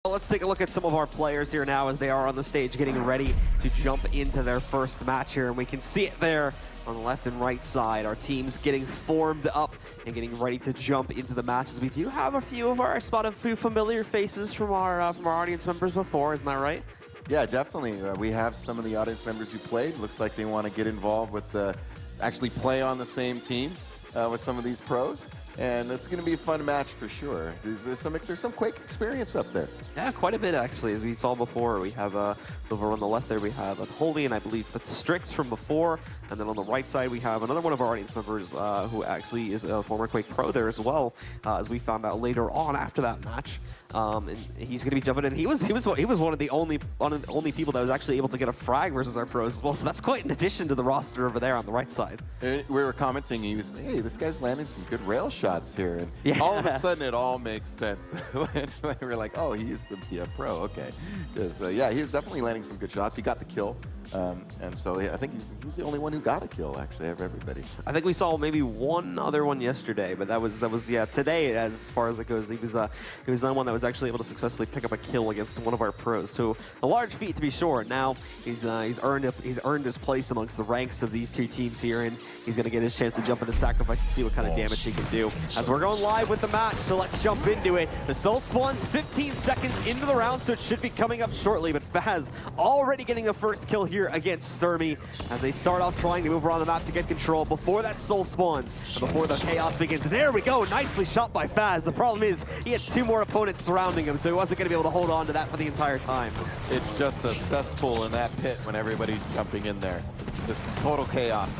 Well, let's take a look at some of our players here now as they are on the stage getting ready to jump into their first match here. And we can see it there on the left and right side. Our teams getting formed up and getting ready to jump into the matches. We do have a few familiar faces from our audience members before, isn't that right? Yeah, definitely. We have some of the audience members who played. Looks like they want to get involved with actually play on the same team with some of these pros. And it's going to be a fun match for sure. There's some Quake experience up there. Yeah, quite a bit actually, as we saw before. We have over on the left there, we have Unholy, and I believe that's Strix from before. And then on the right side, we have another one of our audience members who actually is a former Quake pro there as well, as we found out later on after that match. And he's going to be jumping in. He was one of the only people that was actually able to get a frag versus our pros as well. So that's quite an addition to the roster over there on the right side. We were commenting. He was, hey, this guy's landing some good rail shots here, and yeah. All of a sudden it all makes sense when we're like, oh, he used to be a pro, okay? Because yeah, he was definitely landing some good shots. He got the kill. And so yeah, I think he's the only one who got a kill, actually, of everybody. I think we saw maybe one other one yesterday, but that was yeah, today, as far as it goes, he was the one that was actually able to successfully pick up a kill against one of our pros. So a large feat to be sure. Now he's earned his place amongst the ranks of these two teams here, and he's going to get his chance to jump into Sacrifice and see what kind of damage he can do. As we're going live with the match, so let's jump into it. The Soul spawns 15 seconds into the round, so it should be coming up shortly, but Fazz already getting the first kill here against Stermy as they start off trying to move around the map to get control before that Soul spawns and before the chaos begins. There we go, nicely shot by Fazz. The problem is he had two more opponents surrounding him, so he wasn't going to be able to hold on to that for the entire time. It's just a cesspool in that pit when everybody's jumping in there. Just total chaos.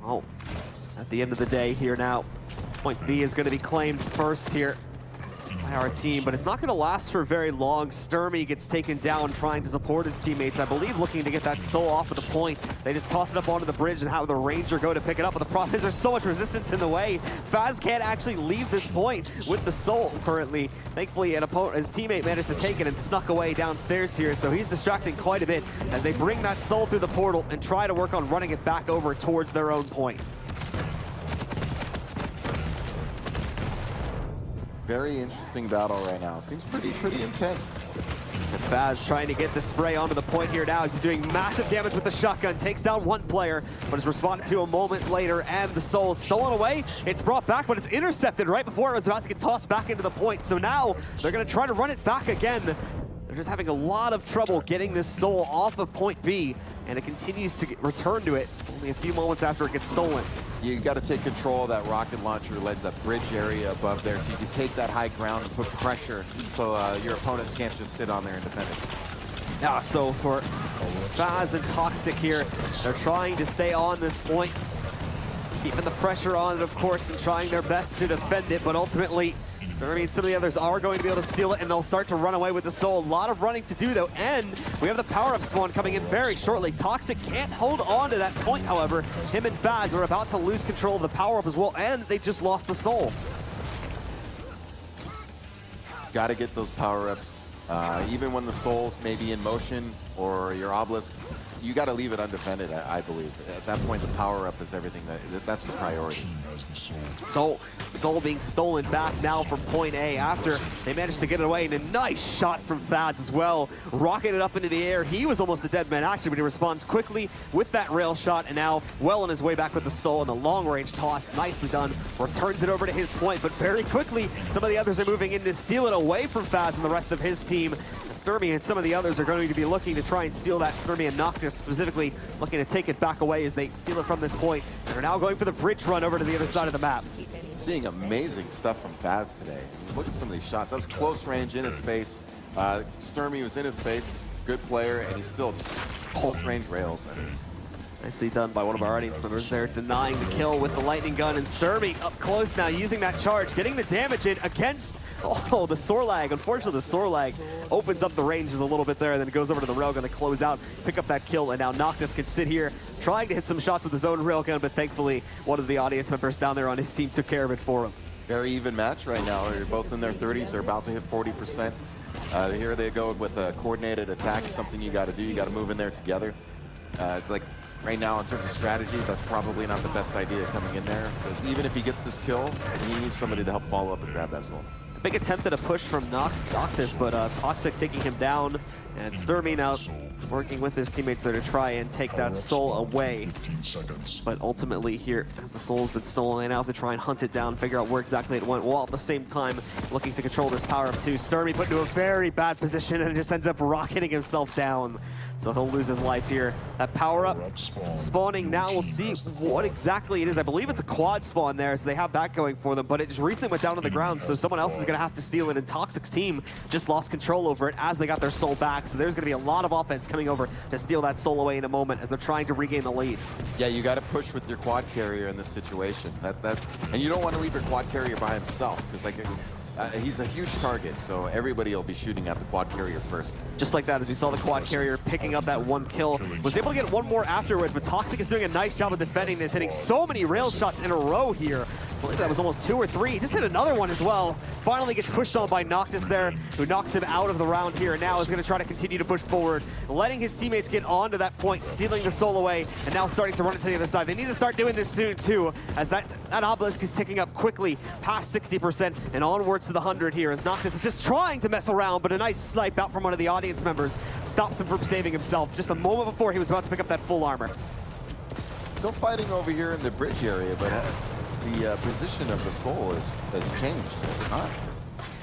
Oh, at the end of the day here now, point B is going to be claimed first here by our team, but it's not going to last for very long. Stermy gets taken down trying to support his teammates, I believe looking to get that Soul off of the point. They just toss it up onto the bridge and have the Ranger go to pick it up, but the problem is there's so much resistance in the way. Fazz can't actually leave this point with the Soul currently. Thankfully, his teammate managed to take it and snuck away downstairs here, so he's distracting quite a bit as they bring that Soul through the portal and try to work on running it back over towards their own point. Very interesting battle right now. Seems pretty intense. And Fazz trying to get the spray onto the point here now as he's doing massive damage with the shotgun. Takes down one player, but is responded to a moment later, and the Soul is stolen away. It's brought back, but it's intercepted right before it was about to get tossed back into the point. So now they're going to try to run it back again. They're just having a lot of trouble getting this Soul off of point B, and it continues to return to it only a few moments after it gets stolen. You got to take control of that rocket launcher, led that bridge area above there, so you can take that high ground and put pressure so your opponents can't just sit on there and defend it. Yeah, so for Fazz and Toxic here, they're trying to stay on this point, keeping the pressure on it, of course, and trying their best to defend it, but ultimately, Stermy and some of the others are going to be able to steal it, and they'll start to run away with the Soul. A lot of running to do, though, and we have the power-up spawn coming in very shortly. Toxic can't hold on to that point, however. Him and Fazz are about to lose control of the power-up as well, and they just lost the Soul. Got to get those power-ups. Even when the Soul's maybe in motion or your Obelisk, you got to leave it undefended, I believe. At that point, the power-up is everything. That's the priority. So, Soul being stolen back now from point A after they managed to get it away. And a nice shot from Fazz as well. Rocketed up into the air. He was almost a dead man actually, but he responds quickly with that rail shot, and now well on his way back with the Soul, and the long-range toss, nicely done. Returns it over to his point, but very quickly, some of the others are moving in to steal it away from Fazz and the rest of his team. Stermy and some of the others are going to be looking to try and steal that. Stermy and Noctis specifically looking to take it back away as they steal it from this point. They're now going for the bridge run over to the other side of the map. Seeing amazing stuff from Fazz today. Look at some of these shots. That was close range in his space. Stermy was in his space. Good player, and he's still just close range rails. I mean, nicely done by one of our audience members there, denying the kill with the lightning gun, and Stermy up close now using that charge, getting the damage in against the Sorlag. Unfortunately, the Sorlag opens up the ranges a little bit there, and then goes over to the railgun to close out, pick up that kill, and now Noctis can sit here trying to hit some shots with his own railgun, but thankfully one of the audience members down there on his team took care of it for him. Very even match right now. They're both in their 30s. They're about to hit 40%. Here they go with a coordinated attack. Something you got to do. You got to move in there together. Like right now, in terms of strategy, that's probably not the best idea coming in there, because even if he gets this kill, he needs somebody to help follow up and grab that Soul. big attempt at a push from Noctis, but Toxic taking him down, and Stermy now working with his teammates there to try and take that soul away. But ultimately here, as the soul's been stolen, they now have to try and hunt it down, figure out where exactly it went, while at the same time looking to control this power-up too. Stermy put into a very bad position and just ends up rocketing himself down. So he'll lose his life here. That power-up spawning now, we'll see what exactly it is. I believe it's a quad spawn there, so they have that going for them, but it just recently went down to the ground, so someone else is going to have to steal it, and Toxic's team just lost control over it as they got their soul back, so there's going to be a lot of offense coming over to steal that soul away in a moment as they're trying to regain the lead. Yeah, you got to push with your quad carrier in this situation. And you don't want to leave your quad carrier by himself, because like he's a huge target, so everybody will be shooting at the quad carrier first. Just like that, as we saw the quad carrier picking up that one kill, was able to get one more afterwards, but Toxic is doing a nice job of defending this, hitting so many rail shots in a row here. I believe that was almost 2 or 3. He just hit another one as well. Finally gets pushed on by Noctis there, who knocks him out of the round here, and now is going to try to continue to push forward, letting his teammates get onto that point, stealing the soul away, and now starting to run it to the other side. They need to start doing this soon too, as that obelisk is ticking up quickly past 60% and onwards to the 100 here, as Noctis is just trying to mess around, but a nice snipe out from one of the audience members stops him from saving himself just a moment before he was about to pick up that full armor. Still fighting over here in the bridge area, but the position of the soul has changed over time.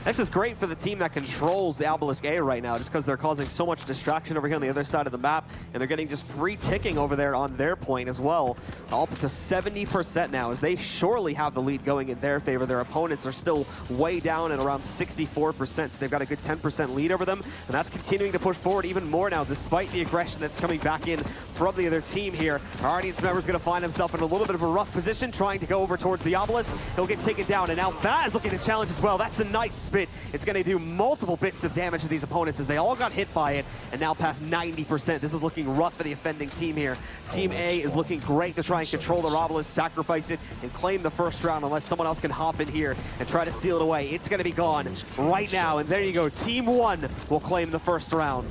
This is great for the team that controls the Obelisk A right now, just because they're causing so much distraction over here on the other side of the map, and they're getting just free ticking over there on their point as well. All up to 70% now, as they surely have the lead going in their favor. Their opponents are still way down at around 64%, so they've got a good 10% lead over them, and that's continuing to push forward even more now, despite the aggression that's coming back in from the other team here. Our audience member is going to find himself in a little bit of a rough position, trying to go over towards the Obelisk. He'll get taken down, and now Fazz looking to challenge as well. That's a nice spit. It's going to do multiple bits of damage to these opponents as they all got hit by it, and now past 90%. This is looking rough for the offending team here. Team A is looking great to try and control the Obelisk, sacrifice it, and claim the first round unless someone else can hop in here and try to steal it away. It's going to be gone right now, and there you go. Team 1 will claim the first round.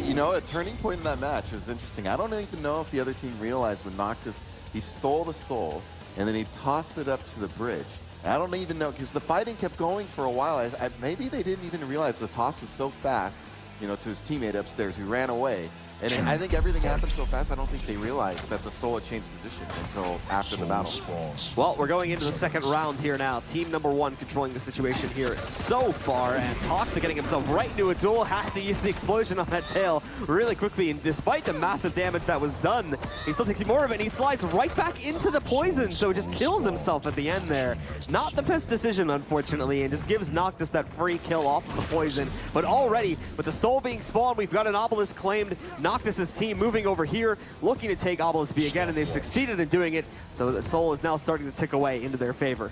You know, a turning point in that match was interesting. I don't even know if the other team realized when Noctis, he stole the soul, and then he tossed it up to the bridge. I don't even know, because the fighting kept going for a while. Maybe they didn't even realize the toss was so fast, you know, to his teammate upstairs who ran away. And I think everything happened so fast, I don't think they realized that the soul had changed position until after the battle. Well, we're going into the second round here now. Team number 1 controlling the situation here so far, and Toxic getting himself right into a duel, has to use the explosion on that tail really quickly, and despite the massive damage that was done, he still takes more of it, and he slides right back into the poison, so he just kills himself at the end there. Not the best decision, unfortunately, and just gives Noctis that free kill off of the poison. But already, with the soul being spawned, we've got an Obelisk claimed. Noctis' team moving over here, looking to take Obelisk B again, and they've succeeded in doing it, so the soul is now starting to tick away into their favor.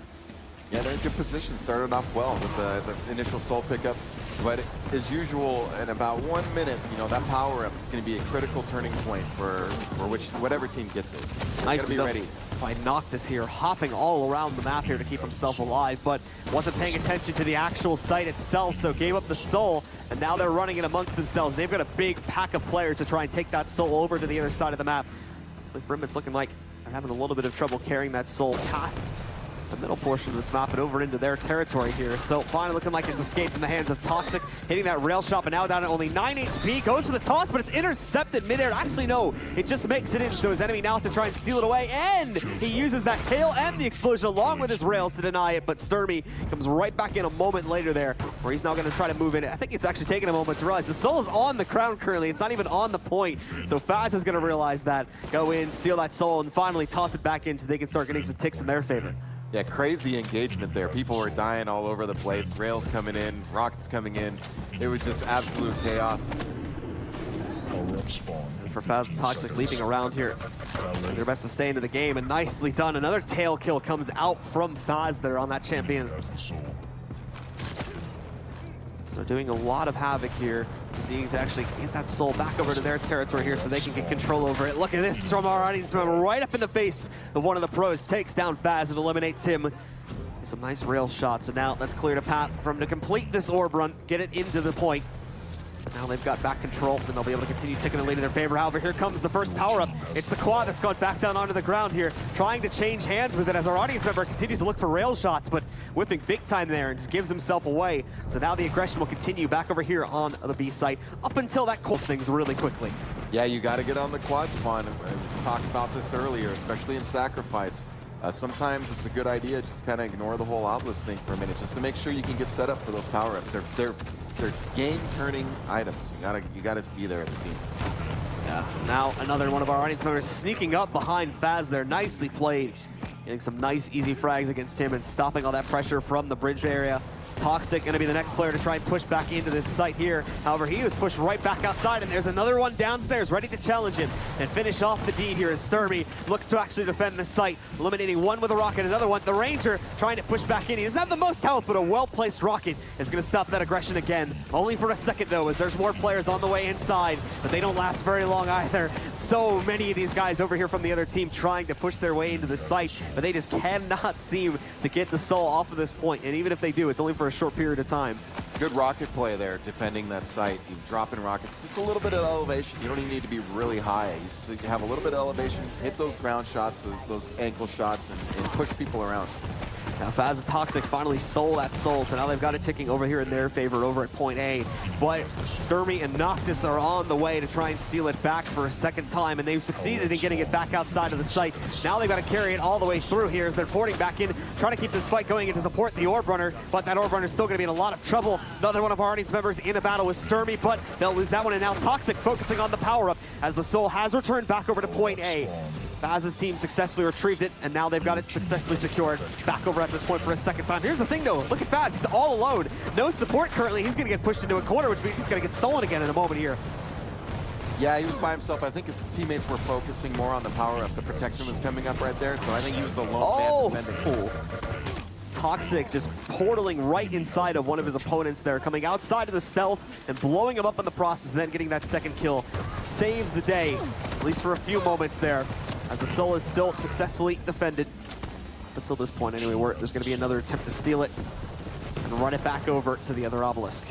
Yeah, they're in good position. Started off well with the initial soul pickup, but as usual, in about 1 minute, you know, that power-up is going to be a critical turning point for whatever team gets it. Nice to be ready. By Noctis here, hopping all around the map here to keep himself alive, but wasn't paying attention to the actual site itself, so gave up the soul, and now they're running it amongst themselves. They've got a big pack of players to try and take that soul over to the other side of the map. For him, it's looking like they're having a little bit of trouble carrying that soul past the middle portion of this map and over into their territory here. So finally looking like it's escaped from the hands of Toxic, hitting that rail shot, but now down at only 9 HP, goes for the toss, but it's intercepted midair. Actually, no, it just makes it in, so his enemy now has to try and steal it away, and he uses that tail and the explosion along with his rails to deny it, but Stermy comes right back in a moment later there, where he's now going to try to move in. I think it's actually taken a moment to realize the soul is on the crown currently. It's not even on the point, so Fazz is going to realize that, go in, steal that soul, and finally toss it back in so they can start getting some ticks in their favor. Yeah, crazy engagement there. People were dying all over the place. Rails coming in, rockets coming in. It was just absolute chaos. For Fazz and Toxic leaping around here, doing their best to stay into the game, and nicely done. Another tail kill comes out from Fazz there on that champion. So doing a lot of havoc here. Just needing to actually get that soul back over to their territory here so they can get control over it. Look at this from our audience member, right up in the face of one of the pros. Takes down Fazz and eliminates him. Some nice rail shots, and now let's clear a path for him to complete this orb run, get it into the point. Now they've got back control, and they'll be able to continue taking the lead in their favor. However, here comes the first power-up. It's the quad that's gone back down onto the ground here, trying to change hands with it as our audience member continues to look for rail shots, but whipping big time there and just gives himself away. So now the aggression will continue back over here on the B site up until that cools things really quickly. Yeah, you got to get on the quad spawn. We talked about this earlier, especially in Sacrifice. Sometimes it's a good idea just to kind of ignore the whole obelisk thing for a minute, just to make sure you can get set up for those power-ups. They're game-turning items. You gotta be there as a team. Yeah. Now another one of our audience members sneaking up behind Fazz there. Nicely played. Getting some nice easy frags against him and stopping all that pressure from the bridge area. Toxic going to be the next player to try and push back into this site here. However, he was pushed right back outside, and there's another one downstairs ready to challenge him and finish off the deed here as Stermy looks to actually defend the site, eliminating one with a rocket, another one. The Ranger trying to push back in. He doesn't have the most health, but a well-placed rocket is going to stop that aggression again. Only for a second, though, as there's more players on the way inside, but they don't last very long either. So many of these guys over here from the other team trying to push their way into the site, but they just cannot seem to get the soul off of this point. And even if they do, it's only for a short period of time. Good rocket play there, defending that site. You drop in rockets, just a little bit of elevation. You don't even need to be really high. You just have a little bit of elevation, hit those ground shots, those ankle shots, and push people around. Now Fazz and Toxic finally stole that soul, so now they've got it ticking over here in their favor over at point A. But Stermy and Noctis are on the way to try and steal it back for a second time, and they've succeeded in getting it back outside of the site. Now they've got to carry it all the way through here as they're porting back in, trying to keep this fight going and to support the Orb Runner, but that Orb Runner is still going to be in a lot of trouble. Another one of our audience members in a battle with Stermy, but they'll lose that one, and now Toxic focusing on the power-up as the soul has returned back over to point A. Fazz's team successfully retrieved it, and now they've got it successfully secured. Back over at this point for a second time. Here's the thing, though. Look at Fazz. He's all alone. No support currently. He's going to get pushed into a corner, which means he's going to get stolen again in a moment here. Yeah, he was by himself. I think his teammates were focusing more on the power-up. The protection was coming up right there, so I think he was the lone man defending. Toxic just portaling right inside of one of his opponents there, coming outside of the stealth and blowing him up in the process, and then getting that second kill. Saves the day, at least for a few moments there, as the soul is still successfully defended. Until this point anyway, where there's going to be another attempt to steal it and run it back over to the other obelisk.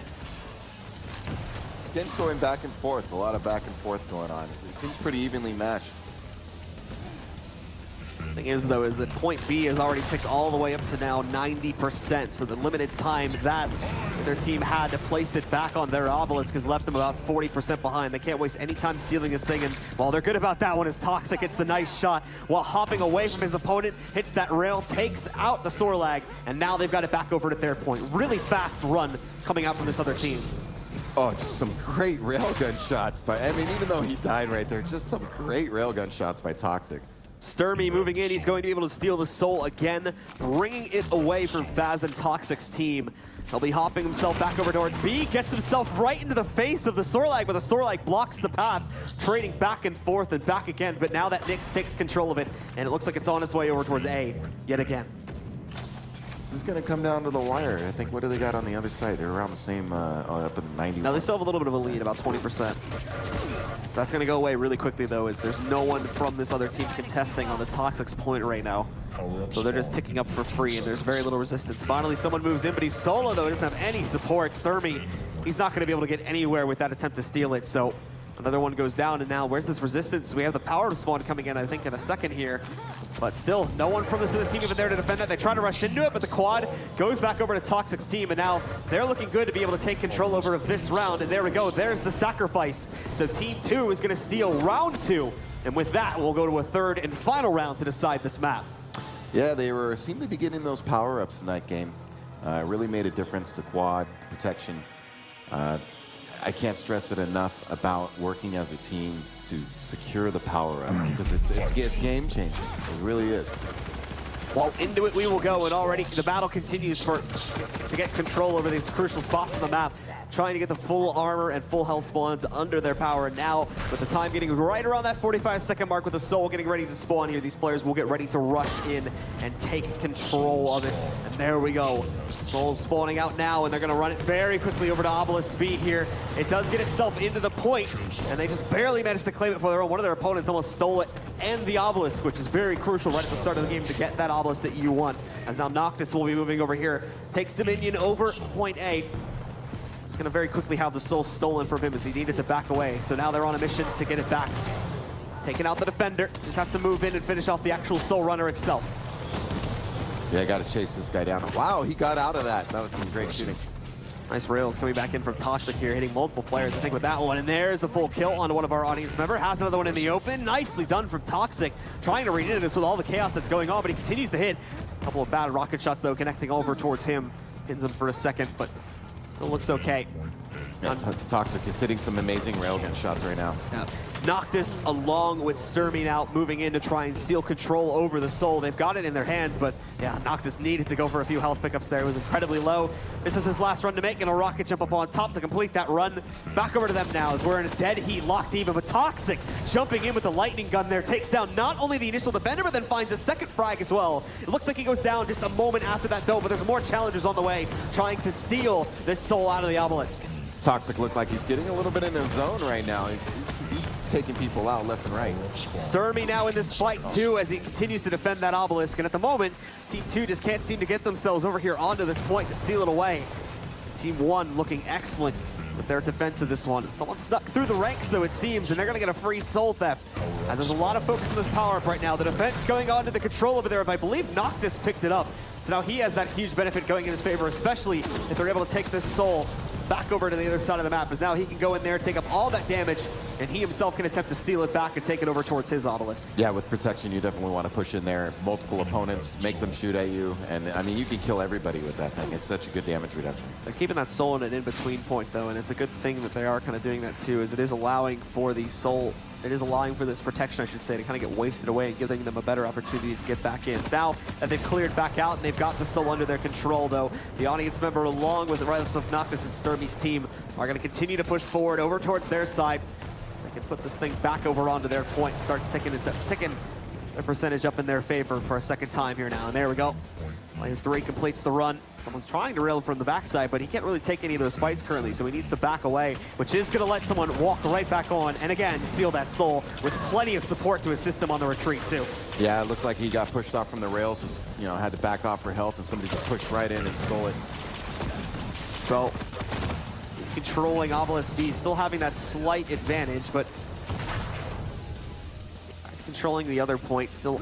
Game's going back and forth, a lot of back and forth going on. It seems pretty evenly matched. Thing is, though, is that point B has already ticked all the way up to now 90%, so the limited time that their team had to place it back on their obelisk has left them about 40% behind. They can't waste any time stealing this thing, and while they're good about that one, is Toxic hits the nice shot while hopping away from his opponent, hits that rail, takes out the Sorlag, and now they've got it back over to their point. Really fast run coming out from this other team. Oh, just some great railgun shots by, I mean, even though he died right there, just some great railgun shots by Toxic. Stermy moving in, he's going to be able to steal the soul again, bringing it away from Fazz and Toxic's team. He'll be hopping himself back over towards B, gets himself right into the face of the Sorlag, but the Sorlag blocks the path, trading back and forth and back again, but now that Nyx takes control of it, and it looks like it's on its way over towards A yet again. This is going to come down to the wire. I think, what do they got on the other side? They're around the same, up in 90. Now they still have a little bit of a lead, about 20%. That's going to go away really quickly, though, as there's no one from this other team contesting on the Toxic's point right now. So they're just ticking up for free, and there's very little resistance. Finally, someone moves in, but he's solo, though. He doesn't have any support. Stermy, he's not going to be able to get anywhere with that attempt to steal it, so another one goes down, and now where's this resistance? We have the power spawn coming in, I think, in a second here. But still, no one from this other team even there to defend that. They try to rush into it, but the quad goes back over to Toxic's team, and now they're looking good to be able to take control over of this round. And there we go, there's the sacrifice. So Team 2 is going to steal round 2. And with that, we'll go to a third and final round to decide this map. Yeah, they seemed to be getting those power-ups in that game. Really made a difference, the quad, protection. I can't stress it enough about working as a team to secure the power-up, because it's game-changing. It really is. Well, into it we will go, and already the battle continues to get control over these crucial spots on the map, trying to get the full armor and full health spawns under their power. And now, with the time getting right around that 45-second mark, with the soul getting ready to spawn here, these players will get ready to rush in and take control of it. And there we go. Soul's spawning out now, and they're going to run it very quickly over to Obelisk B here. It does get itself into the point, and they just barely managed to claim it for their own. One of their opponents almost stole it, and the Obelisk, which is very crucial right at the start of the game to get that Obelisk that you want. As now Noctis will be moving over here, takes Dominion over point A. Just going to very quickly have the soul stolen from him as he needed to back away. So now they're on a mission to get it back. Taking out the defender, just have to move in and finish off the actual soul runner itself. Yeah, I got to chase this guy down. Wow, he got out of that. That was some great shooting. Nice rails coming back in from Toxic here, hitting multiple players, I think, with that one. And there's the full kill onto one of our audience member. Has another one in the open. Nicely done from Toxic. Trying to read into this with all the chaos that's going on, but he continues to hit. A couple of bad rocket shots, though, connecting over towards him. Pins him for a second, but still looks okay. Yeah, Toxic is hitting some amazing railgun shots right now. Yeah. Noctis, along with Stermy now, moving in to try and steal control over the soul. They've got it in their hands, but yeah, Noctis needed to go for a few health pickups there. It was incredibly low. This is his last run to make, and a rocket jump up on top to complete that run. Back over to them now as we're in a dead heat, locked even, but Toxic jumping in with the lightning gun there, takes down not only the initial defender, but then finds a second frag as well. It looks like he goes down just a moment after that, though, but there's more challengers on the way trying to steal this soul out of the obelisk. Toxic looked like he's getting a little bit in his zone right now. He's taking people out left and right. Stermy now in this fight too as he continues to defend that obelisk, and at the moment Team 2 just can't seem to get themselves over here onto this point to steal it away. Team 1 looking excellent with their defense of this one. Someone snuck through the ranks though, it seems, and they're gonna get a free soul theft as there's a lot of focus on this power-up right now. The defense going on to the control over there, if I believe Noctis picked it up. So now he has that huge benefit going in his favor, especially if they're able to take this soul back over to the other side of the map, as now he can go in there, take up all that damage, and he himself can attempt to steal it back and take it over towards his obelisk. Yeah, with protection, you definitely want to push in there. Multiple opponents, make them shoot at you, and I mean, you can kill everybody with that thing. It's such a good damage reduction. They're keeping that soul in an in-between point, though, and it's a good thing that they are kind of doing that, too, as it is allowing for the soul, it is allowing for this protection, I should say, to kind of get wasted away and giving them a better opportunity to get back in. Now that they've cleared back out and they've got the soul under their control, though, the audience member, along with the rest of Noctis and Stermy's team, are going to continue to push forward over towards their side. They can put this thing back over onto their point and start ticking their percentage up in their favor for a second time here now. And there we go. Player 3 completes the run. Someone's trying to rail him from the backside, but he can't really take any of those fights currently, so he needs to back away, which is going to let someone walk right back on and again steal that soul with plenty of support to assist him on the retreat too. Yeah, it looked like he got pushed off from the rails, just, you know, had to back off for health, and somebody just pushed right in and stole it. So controlling Obelisk B, still having that slight advantage, but he's controlling the other point, still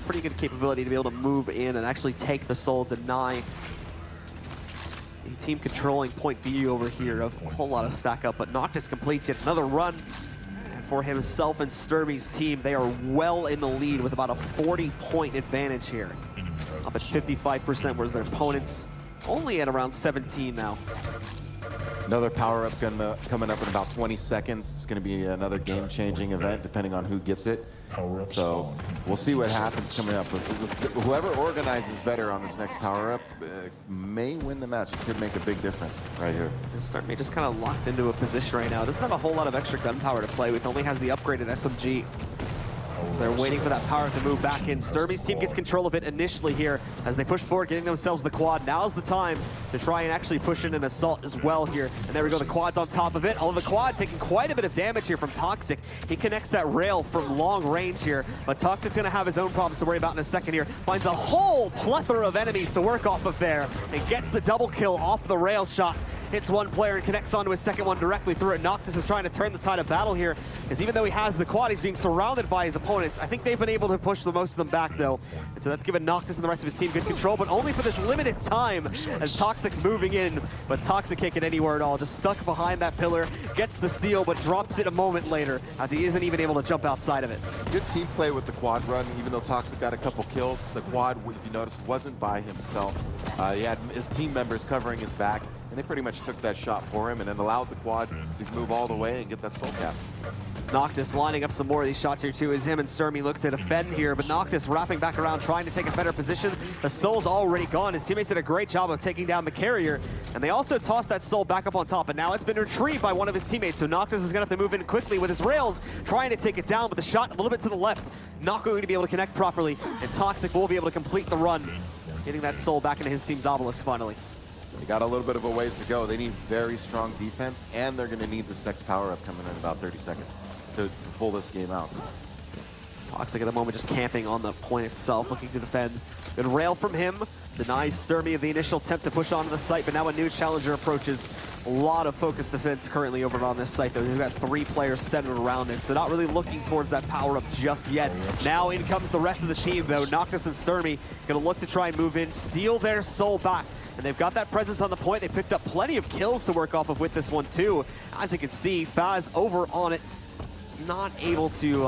pretty good capability to be able to move in and actually take the soul, deny the team controlling point B over here. A whole lot of stack up, but Noctis completes yet another run. And for himself and Stermy's team, they are well in the lead with about a 40-point advantage here. Up at 55%, whereas their opponents only at around 17 now. Another power-up coming up in about 20 seconds. It's going to be another game-changing event, depending on who gets it. So we'll see what happens coming up. Whoever organizes better on this next power-up may win the match. It could make a big difference right here. Stermy just kind of locked into a position right now. Doesn't have a whole lot of extra gunpowder to play with. Only has the upgraded SMG. They're waiting for that power to move back in. Stermy's team gets control of it initially here as they push forward, getting themselves the quad. Now's the time to try and actually push in an assault as well here. And there we go, the quad's on top of it. Although the quad taking quite a bit of damage here from Toxic. He connects that rail from long range here, but Toxic's gonna have his own problems to worry about in a second here. Finds a whole plethora of enemies to work off of there and gets the double kill off the rail shot. Hits one player and connects onto his second one directly through it. Noctis is trying to turn the tide of battle here, as even though he has the quad, he's being surrounded by his opponents. I think they've been able to push the most of them back, though. And so that's given Noctis and the rest of his team good control, but only for this limited time, as Toxic's moving in. But Toxic can't get anywhere at all, just stuck behind that pillar, gets the steal, but drops it a moment later, as he isn't even able to jump outside of it. Good team play with the quad run, even though Toxic got a couple kills. The quad, if you notice, wasn't by himself. He had his team members covering his back, and they pretty much took that shot for him and then allowed the quad to move all the way and get that soul cap. Noctis lining up some more of these shots here too, as him and Stermy look to defend here, but Noctis wrapping back around, trying to take a better position. The soul's already gone. His teammates did a great job of taking down the carrier, and they also tossed that soul back up on top, and now it's been retrieved by one of his teammates, so Noctis is gonna have to move in quickly with his rails, trying to take it down, but the shot a little bit to the left, not going to be able to connect properly, and Toxic will be able to complete the run, getting that soul back into his team's obelisk finally. They got a little bit of a ways to go. They need very strong defense, and they're going to need this next power-up coming in about 30 seconds to pull this game out. Toxic at the moment just camping on the point itself, looking to defend. Good rail from him, denies Stermy of the initial attempt to push onto the site, but now a new challenger approaches. A lot of focused defense currently over on this site, though. They've got 3 players centered around it, so not really looking towards that power-up just yet. Now in comes the rest of the team, though. Noctis and Stermy going to look to try and move in, steal their soul back. And they've got that presence on the point. They picked up plenty of kills to work off of with this one, too. As you can see, Fazz over on it. He's not able to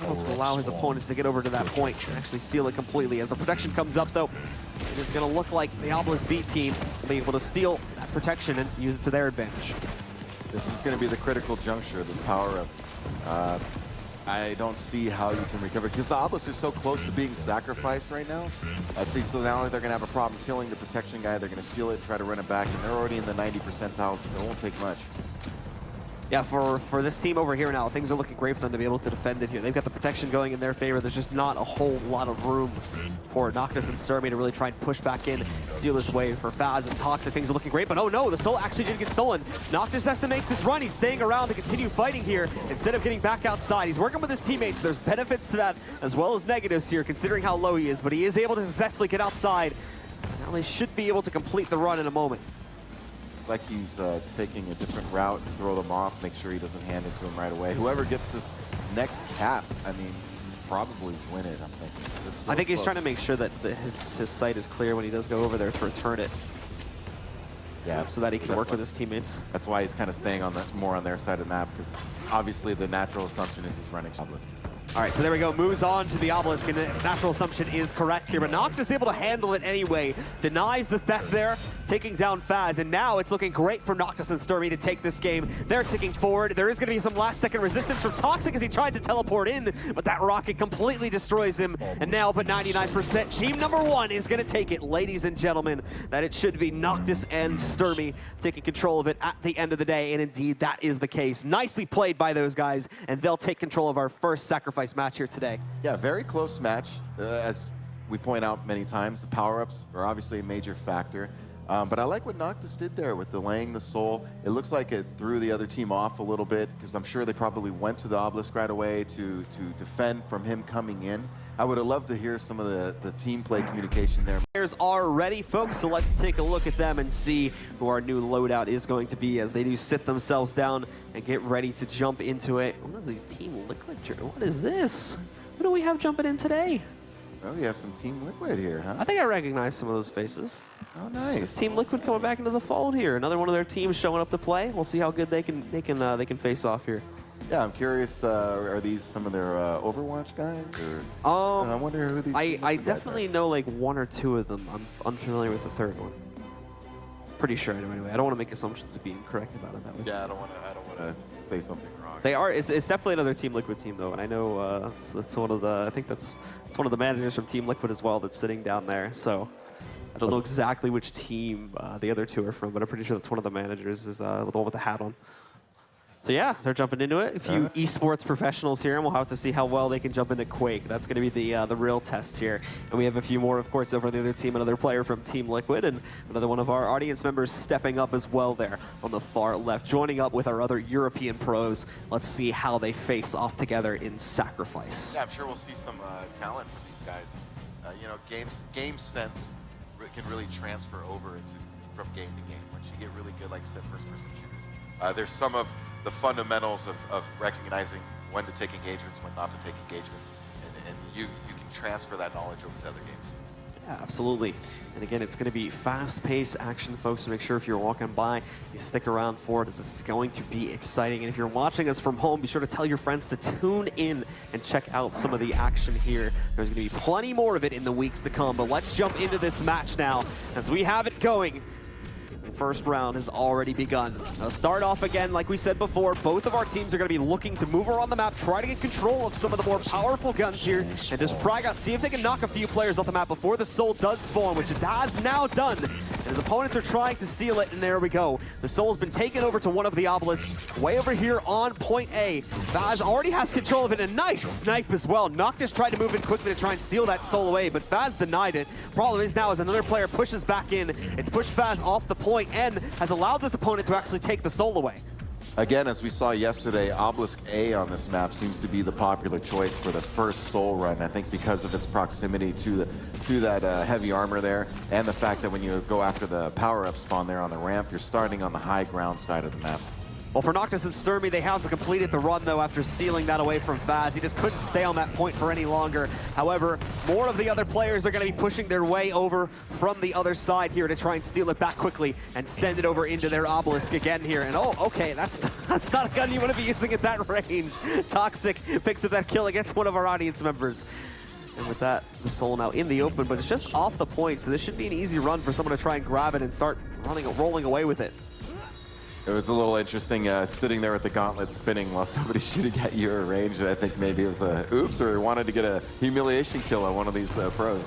allow his opponents to get over to that point and actually steal it completely. As the protection comes up, though, it is going to look like the Obelisk B team will be able to steal that protection and use it to their advantage. This is going to be the critical juncture, this power-up. I don't see how you can recover, because the Obelisk are so close to being sacrificed right now. I think so now they're going to have a problem killing the protection guy. They're going to steal it, try to run it back, and they're already in the 90 percentile, so it won't take much. Yeah, for this team over here now, things are looking great for them to be able to defend it here. They've got the protection going in their favor. There's just not a whole lot of room for Noctis and Stermy to really try and push back in, steal this way for Fazz and Toxic. Things are looking great, but oh no, the soul actually did get stolen. Noctis has to make this run. He's staying around to continue fighting here instead of getting back outside. He's working with his teammates. There's benefits to that as well as negatives here, considering how low he is, but he is able to successfully get outside. Now they should be able to complete the run in a moment. It's like he's taking a different route to throw them off, make sure he doesn't hand it to him right away. Whoever gets this next cap, I mean, probably win it, I'm thinking. So I think he's close. trying to make sure that his sight is clear when he does go over there to return it. Yeah, so that he can work with his teammates. That's why he's kind of staying on more on their side of the map, because obviously the natural assumption is he's running Obelisk. All right, so there we go. Moves on to the Obelisk, and the natural assumption is correct here. But Noctis able to handle it anyway. Denies the theft there, taking down Fazz. And now it's looking great for Noctis and Stermy to take this game. They're ticking forward. There is going to be some last-second resistance from Toxic as he tries to teleport in, but that rocket completely destroys him. And now, but 99%, team number 1 is going to take it. Ladies and gentlemen, that it should be Noctis and Stermy taking control of it at the end of the day. And indeed, that is the case. Nicely played by those guys, and they'll take control of our first sacrifice match here today. Yeah, very close match. As we point out many times, the power-ups are obviously a major factor. But I like what Noctis did there with delaying the soul. It looks like it threw the other team off a little bit, because I'm sure they probably went to the Obelisk right away to defend from him coming in. I would have loved to hear some of the team play communication there. Players are ready, folks, so let's take a look at them and see who our new loadout is going to be as they do sit themselves down and get ready to jump into it. What is these Team Liquid? What is this? Who do we have jumping in today? Oh, we have some Team Liquid here, huh? I think I recognize some of those faces. Oh, nice. Team Liquid coming back into the fold here. Another one of their teams showing up to play. We'll see how good they can face off here. Yeah, I'm curious. Are these some of their Overwatch guys, or I wonder who these? I definitely know like 1 or 2 of them. I'm unfamiliar with the third one. Pretty sure I know anyway. I don't want to make assumptions to be incorrect about it that way. Yeah, I don't want to say something wrong. They are. It's definitely another Team Liquid team though, and I know that's one of the. I think that's one of the managers from Team Liquid as well that's sitting down there. So I don't know exactly which team the other 2 are from, but I'm pretty sure that's one of the managers is the one with the hat on. So yeah, they're jumping into it. A few esports professionals here, and we'll have to see how well they can jump into Quake. That's going to be the real test here. And we have a few more, of course, over on the other team. Another player from Team Liquid, and another one of our audience members stepping up as well there on the far left, joining up with our other European pros. Let's see how they face off together in Sacrifice. Yeah, I'm sure we'll see some talent from these guys. You know, game sense can really transfer over from game to game. Once you get really good, like I said, first-person shooters. There's some of the fundamentals of recognizing when to take engagements, when not to take engagements, and you can transfer that knowledge over to other games. Yeah, absolutely. And again, it's going to be fast-paced action, folks, so make sure if you're walking by, you stick around for it, as this is going to be exciting. And if you're watching us from home, be sure to tell your friends to tune in and check out some of the action here. There's going to be plenty more of it in the weeks to come, but let's jump into this match now as we have it going. First round has already begun. Now start off again, like we said before, both of our teams are going to be looking to move around the map, try to get control of some of the more powerful guns here, and just frag out, see if they can knock a few players off the map before the soul does spawn, which it has now done. And his opponents are trying to steal it, and there we go. The soul's been taken over to one of the obelisks, way over here on point A. Fazz already has control of it, and a nice snipe as well. Noctis tried to move in quickly to try and steal that soul away, but Fazz denied it. Problem is now as another player pushes back in, it's pushed Fazz off the point and has allowed this opponent to actually take the soul away. Again, as we saw yesterday, Obelisk A on this map seems to be the popular choice for the first soul run. I think because of its proximity to that heavy armor there, and the fact that when you go after the power-up spawn there on the ramp, you're starting on the high ground side of the map. Well, for Noctis and Stermy, they have completed the run, though, after stealing that away from Fazz. He just couldn't stay on that point for any longer. However, more of the other players are going to be pushing their way over from the other side here to try and steal it back quickly and send it over into their Obelisk again here. And oh, okay, that's not a gun you want to be using at that range. Toxic picks up that kill against one of our audience members. And with that, the soul now in the open, but it's just off the point, so this should be an easy run for someone to try and grab it and start rolling away with it. It was a little interesting sitting there with the gauntlet spinning while somebody's shooting at you at range. I think maybe it was a oops, or wanted to get a humiliation kill on one of these pros.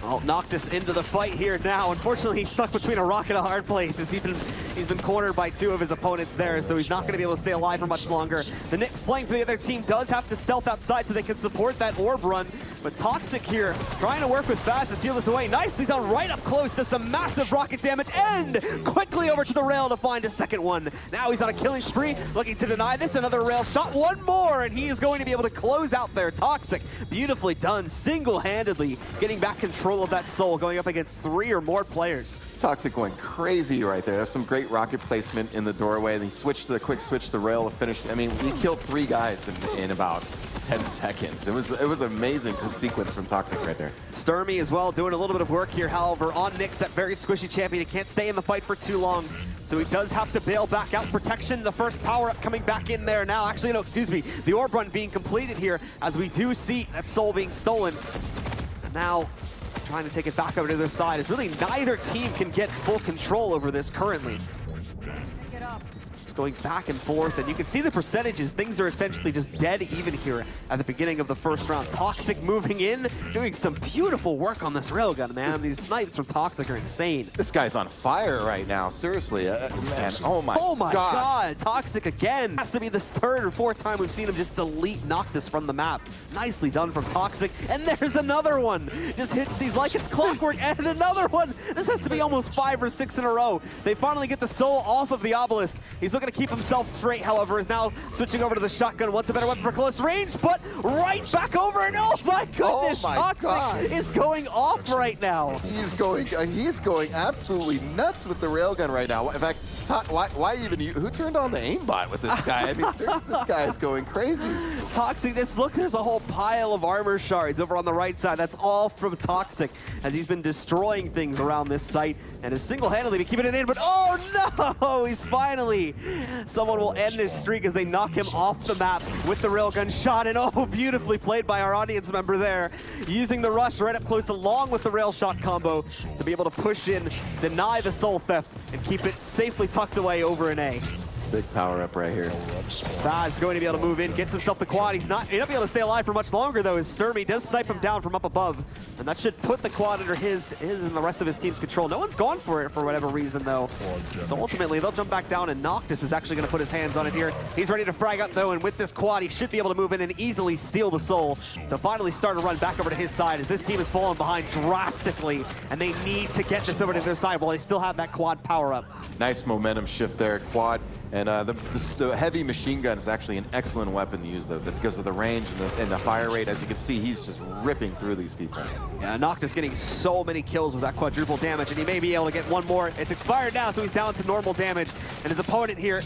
Well, Noctis into the fight here now. Unfortunately, he's stuck between a rock and a hard place as he's been cornered by two of his opponents there, so he's not going to be able to stay alive for much longer. The Knicks playing for the other team does have to stealth outside so they can support that orb run, but Toxic here trying to work with Fazz to steal this away. Nicely done right up close to some massive rocket damage, and quickly over to the rail to find a second one. Now he's on a killing spree, looking to deny this. Another rail shot, one more, and he is going to be able to close out there. Toxic, beautifully done, single-handedly getting back control of that soul, going up against 3 or more players. Toxic going crazy right there. There's some great rocket placement in the doorway. And he switched to the quick switch to the rail to finish. I mean, he killed 3 guys in about 10 seconds. It was amazing sequence from Toxic right there. Stermy as well doing a little bit of work here, however, on Nyx, that very squishy champion. He can't stay in the fight for too long, so he does have to bail back out. Protection, the first power-up coming back in there now. Actually, no, excuse me. The orb run being completed here as we do see that soul being stolen. And now trying to take it back over to their side, as really neither team can get full control over this currently. Just going back and forth, and you can see the percentages. Things are essentially just dead even here at the beginning of the first round. Toxic moving in, doing some beautiful work on this railgun, man. These snipes from Toxic are insane. This guy's on fire right now, seriously. Man, oh my God. Toxic again. Has to be the 3rd or 4th time we've seen him just delete Noctis from the map. Nicely done from Toxic, and there's another one. Just hits these like it's clockwork, and another one. This has to be almost 5 or 6 in a row. They finally get the soul off of the Obelisk. He's looking to keep himself straight, however, is now switching over to the shotgun. Wants a better weapon for close range, but right back over, and oh my goodness, Toxic is going off right now. He's going absolutely nuts with the railgun right now. In fact, why even who turned on the aimbot with this guy? I mean, this guy is going crazy. Toxic, look, there's a whole pile of armor shards over on the right side. That's all from Toxic, as he's been destroying things around this site and is single-handedly keeping it in, but oh no, he's finally, someone will end his streak as they knock him off the map with the railgun shot, and oh, beautifully played by our audience member there, using the rush right up close along with the rail shot combo to be able to push in, deny the soul theft, and keep it safely tucked away over an A. Big power up right here. Fazz is going to be able to move in, gets himself the quad. He's not be able to stay alive for much longer though, as Stermy does snipe him down from up above. And that should put the quad under his and the rest of his team's control. No one's gone for it for whatever reason though. So ultimately they'll jump back down, and Noctis is actually going to put his hands on it here. He's ready to frag up though, and with this quad he should be able to move in and easily steal the soul to finally start a run back over to his side, as this team has fallen behind drastically and they need to get this over to their side while they still have that quad power up. Nice momentum shift there, quad. And the heavy machine gun is actually an excellent weapon to use though, because of the range and the fire rate. As you can see, he's just ripping through these people. Yeah, Noctis getting so many kills with that quadruple damage, and he may be able to get one more. It's expired now, so he's down to normal damage. And his opponent here,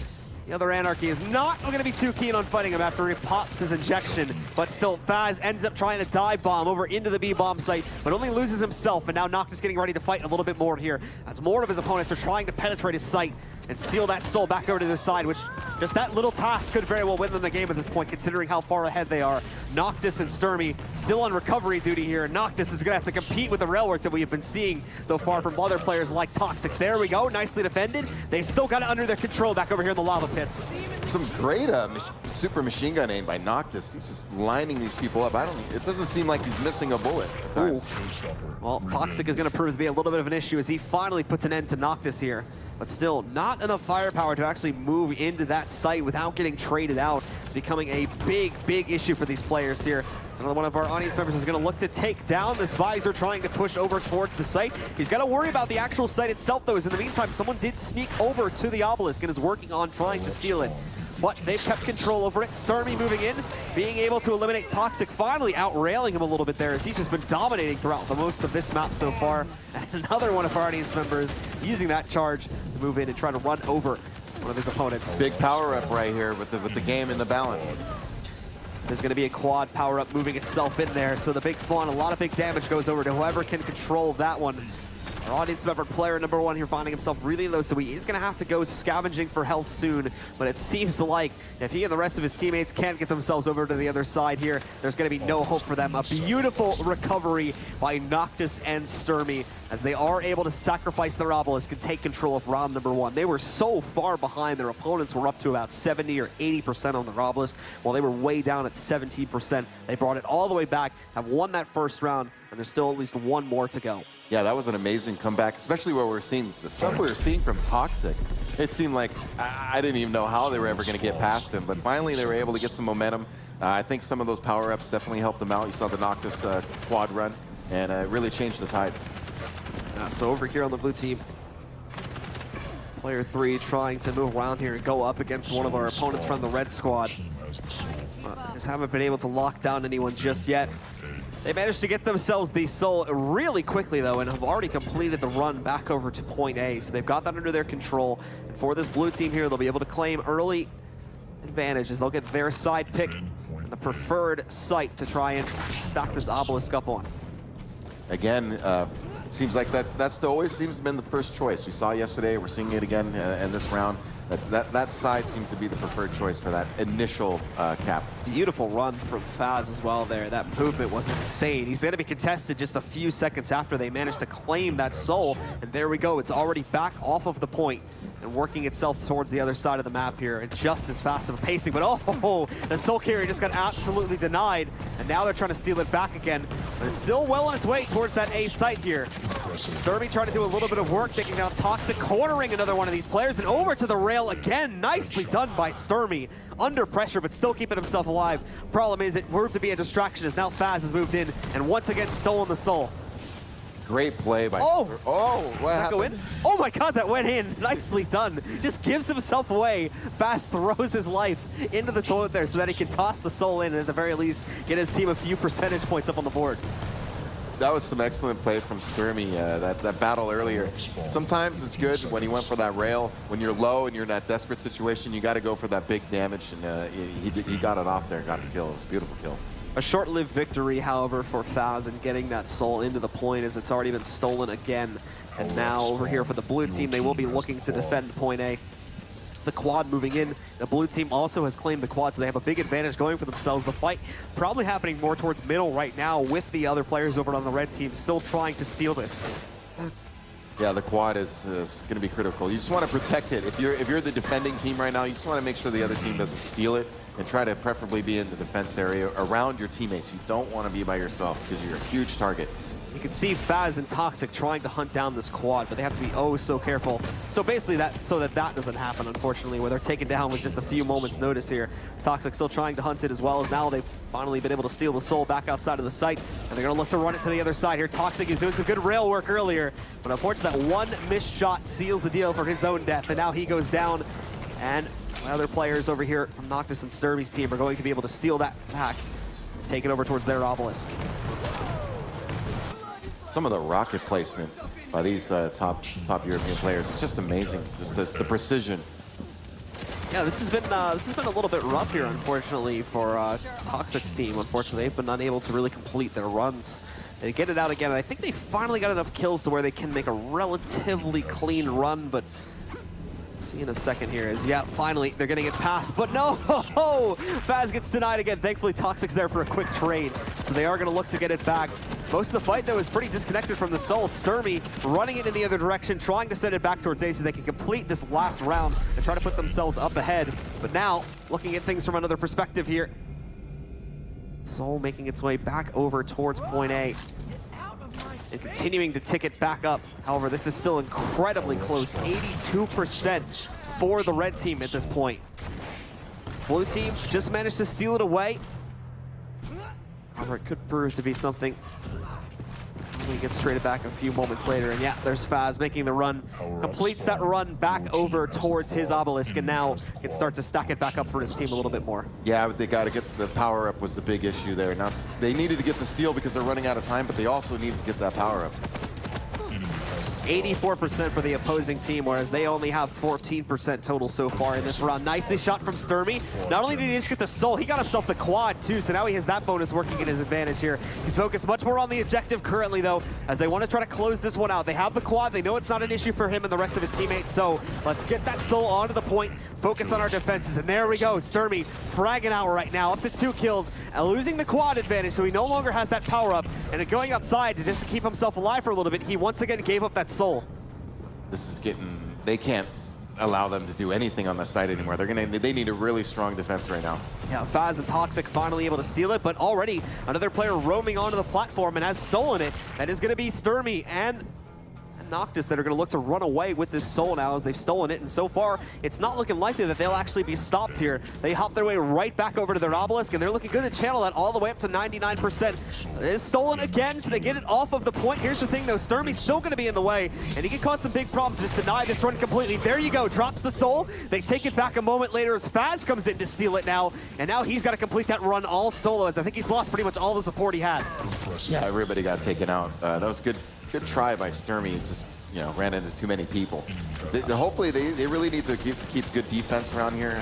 the other Anarchy, is not going to be too keen on fighting him after he pops his injection. But still, Fazz ends up trying to dive bomb over into the B-bomb site, but only loses himself. And now Noctis getting ready to fight a little bit more here, as more of his opponents are trying to penetrate his site and steal that soul back over to their side, which just that little task could very well win them the game at this point, considering how far ahead they are. Noctis and Stermy still on recovery duty here. Noctis is going to have to compete with the rail work that we have been seeing so far from other players like Toxic. There we go, nicely defended. They've still got it under their control back over here in the lava pits. Some great super machine gun aim by Noctis. He's just lining these people up. It doesn't seem like he's missing a bullet at times. Well, Toxic is going to prove to be a little bit of an issue as he finally puts an end to Noctis here. but still not enough firepower to actually move into that site without getting traded out. It's becoming a big issue for these players here. So another one of our audience members is going to look to take down this Visor, trying to push over towards the site. He's got to worry about the actual site itself, though, as in the meantime, someone did sneak over to the obelisk and is working on trying to steal it. But they've kept control over it. Stermy moving in, being able to eliminate Toxic, finally outrailing him a little bit there, as he's just been dominating throughout the most of this map so far. And another one of our audience members using that charge to move in and try to run over one of his opponents. Big power up right here with the game in the balance. There's going to be a quad power up moving itself in there, so the big spawn, a lot of big damage goes over to whoever can control that one. Our audience member player number 1 here finding himself really low, so he is going to have to go scavenging for health soon. But it seems like if he and the rest of his teammates can't get themselves over to the other side here, there's going to be no hope for them. A beautiful recovery by Noctis and Stermy, as they are able to sacrifice their obelisk and take control of round number 1. They were so far behind. Their opponents were up to about 70 or 80% on their obelisk, while they were way down at 17%. They brought it all the way back, have won that first round, and there's still at least one more to go. Yeah, that was an amazing comeback, especially where we're seeing the stuff we were seeing from Toxic. It seemed like I didn't even know how they were ever going to get past him, but finally they were able to get some momentum. I think some of those power-ups definitely helped them out. You saw the Noctis quad run, and it really changed the tide. So over here on the blue team, player 3 trying to move around here and go up against one of our opponents from the red squad. Just haven't been able to lock down anyone just yet. They managed to get themselves the soul really quickly, though, and have already completed the run back over to point A. So they've got that under their control. And for this blue team here, they'll be able to claim early advantages. They'll get their side pick, the preferred site to try and stack this obelisk up on. Again, seems like that's always seems to have been the first choice. We saw yesterday, we're seeing it again in this round. That side seems to be the preferred choice for that initial cap. Beautiful run from Fazz as well there. That movement was insane. He's going to be contested just a few seconds after they managed to claim that soul. And there we go. It's already back off of the point and working itself towards the other side of the map here. And just as fast of a pacing. But oh, the soul carrier just got absolutely denied. And now they're trying to steal it back again. But it's still well on its way towards that A site here. Stermy trying to do a little bit of work, taking down Toxic, cornering another one of these players, and over to the rail again. Nicely done by Stermy. Under pressure, but still keeping himself alive. Problem is, it proved to be a distraction as now Fazz has moved in and once again stolen the soul. Great play by... Oh, what happened? Go in? Oh my god, that went in. Nicely done. Just gives himself away. Fazz throws his life into the toilet there so that he can toss the soul in and at the very least get his team a few percentage points up on the board. That was some excellent play from Stermy, that battle earlier. Sometimes it's good when he went for that rail. When you're low and you're in that desperate situation, you got to go for that big damage, and he got it off there and got the kill. It was a beautiful kill. A short-lived victory, however, for Fazz and getting that soul into the point, as it's already been stolen again. And now over here for the blue team, they will be looking to defend point A. The quad moving in. The blue team also has claimed the quad, so they have a big advantage going for themselves. The fight probably happening more towards middle right now with the other players over on the red team still trying to steal this. Yeah, the quad is going to be critical. You just want to protect it. If you're the defending team right now, you just want to make sure the other team doesn't steal it and try to preferably be in the defense area around your teammates. You don't want to be by yourself because you're a huge target. You can see Fazz and Toxic trying to hunt down this quad, but they have to be oh so careful. So basically that doesn't happen, unfortunately, where they're taken down with just a few moments notice here. Toxic still trying to hunt it, as well as now they've finally been able to steal the soul back outside of the site, and they're gonna look to run it to the other side here. Toxic is doing some good rail work earlier, but unfortunately that one missed shot seals the deal for his own death, and now he goes down, and other players over here from Noctis and Stermy's team are going to be able to steal that back and take it over towards their obelisk. Some of the rocket placement by these top European players is just amazing. Just the precision. Yeah, this has been a little bit rough here, unfortunately, for Toxic's team. Unfortunately, they've been unable to really complete their runs. They get it out again. I think they finally got enough kills to where they can make a relatively clean run, but see in a second here is, yeah, finally they're getting it past, but no, Fazz gets denied again. Thankfully, Toxic's there for a quick trade, so they are going to look to get it back. Most of the fight, though, is pretty disconnected from the soul. Stermy running it in the other direction, trying to send it back towards A so they can complete this last round and try to put themselves up ahead. But now, looking at things from another perspective here, soul making its way back over towards point A. and continuing to tick it back up. However, this is still incredibly close, 82% for the red team at this point. Blue team just managed to steal it away. However, it could prove to be something. He gets traded back a few moments later, and yeah, there's Fazz making the run, completes that run back over towards his obelisk, and now can start to stack it back up for his team a little bit more. Yeah, but they got to get the power up was the big issue there. Now they needed to get the steal because they're running out of time, but they also need to get that power up. 84% for the opposing team, whereas they only have 14% total so far in this round. Nicely shot from Stermy. Not only did he just get the soul, he got himself the quad too, so now he has that bonus working in his advantage here. He's focused much more on the objective currently though, as they want to try to close this one out. They have the quad, they know it's not an issue for him and the rest of his teammates, so let's get that soul onto the point, focus on our defenses, and there we go. Stermy fragging out right now, up to 2 kills, losing the quad advantage, so he no longer has that power up, and going outside to just keep himself alive for a little bit, he once again gave up that soul. This is getting, they can't allow them to do anything on the side anymore. They need a really strong defense right now. Yeah, Fazz and Toxic finally able to steal it, but already another player roaming onto the platform and has stolen it. That is going to be Stermy and Noctis that are going to look to run away with this soul now as they've stolen it, and so far it's not looking likely that they'll actually be stopped here. They hop their way right back over to their obelisk, and they're looking good to channel that all the way up to 99%. It is stolen again, so they get it off of the point. Here's the thing though, Stermy's still going to be in the way, and he can cause some big problems. Just deny this run completely. There you go, drops the soul. They take it back a moment later as Fazz comes in to steal it now, and now he's got to complete that run all solo, as I think he's lost pretty much all the support he had. Yeah, everybody got taken out. That was good try by Stermy. Just, you know, ran into too many people. Hopefully they really need to keep good defense around here.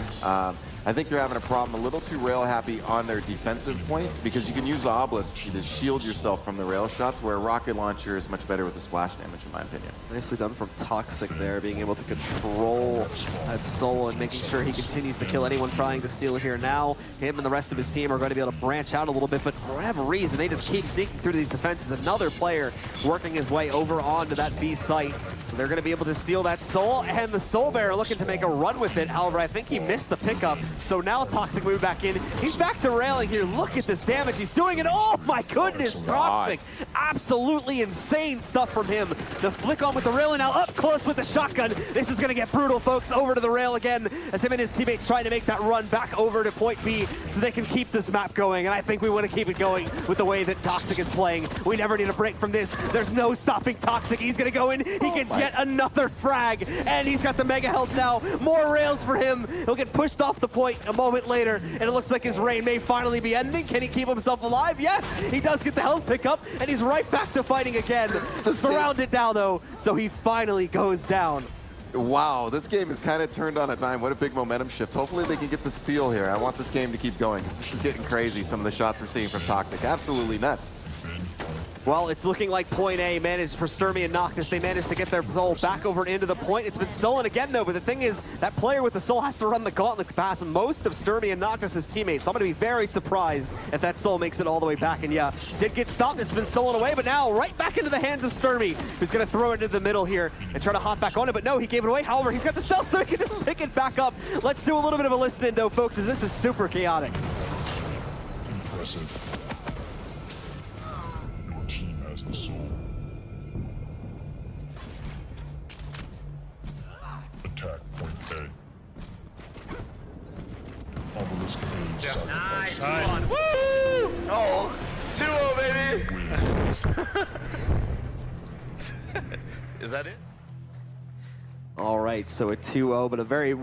I think they're having a problem, a little too rail happy on their defensive point, because you can use the obelisk to shield yourself from the rail shots, where a rocket launcher is much better with the splash damage, in my opinion. Nicely done from Toxic there, being able to control that soul and making sure he continues to kill anyone trying to steal it here. Now, him and the rest of his team are going to be able to branch out a little bit, but for whatever reason, they just keep sneaking through these defenses. Another player working his way over onto that B site. So they're going to be able to steal that soul, and the Soul Bear looking to make a run with it. However, I think he missed the pickup. So now Toxic moved back in. He's back to railing here. Look at this damage he's doing, and oh my goodness, Toxic. Absolutely insane stuff from him. The flick on with the rail, and now up close with the shotgun. This is going to get brutal, folks. Over to the rail again, as him and his teammates trying to make that run back over to point B so they can keep this map going. And I think we want to keep it going with the way that Toxic is playing. We never need a break from this. There's no stopping Toxic. He's going to go in. He gets yet another frag, and he's got the mega health now. More rails for him. He'll get pushed off the point a moment later, and it looks like his reign may finally be ending. Can he keep himself alive? Yes, he does get the health pickup, and he's right back to fighting again. Surrounded now, though, so he finally goes down. Wow, this game is kind of turned on a dime. What a big momentum shift. Hopefully they can get the steal here. I want this game to keep going, because this is getting crazy, some of the shots we're seeing from Toxic. Absolutely nuts. Well, it's looking like point A managed for Stermy and Noctis. They managed to get their soul back over and into the point. It's been stolen again, though, but the thing is, that player with the soul has to run the gauntlet past most of Stermy and Noctis' teammates. So I'm going to be very surprised if that soul makes it all the way back. And yeah, did get stopped. It's been stolen away, but now right back into the hands of Stermy, who's going to throw it into the middle here and try to hop back on it. But no, he gave it away. However, he's got the stealth, so he can just pick it back up. Let's do a little bit of a listen-in, though, folks, as this is super chaotic. Impressive. The soul. Attack point A. Obelisk A sacrifice. Nice. Woo! Oh, 2-0, baby. Is that it? All right, so a 2-0, but a very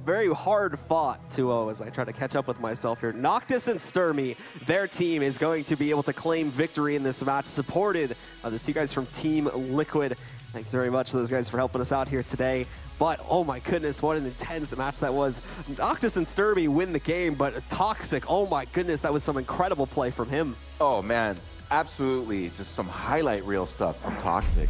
very hard fought 2-0 as I try to catch up with myself here. Noctis and Stermy, their team is going to be able to claim victory in this match, supported by these two guys from Team Liquid. Thanks very much to those guys for helping us out here today. But oh my goodness, what an intense match that was. Noctis and Stermy win the game, but Toxic, oh my goodness, that was some incredible play from him. Oh man, absolutely, just some highlight reel stuff from Toxic.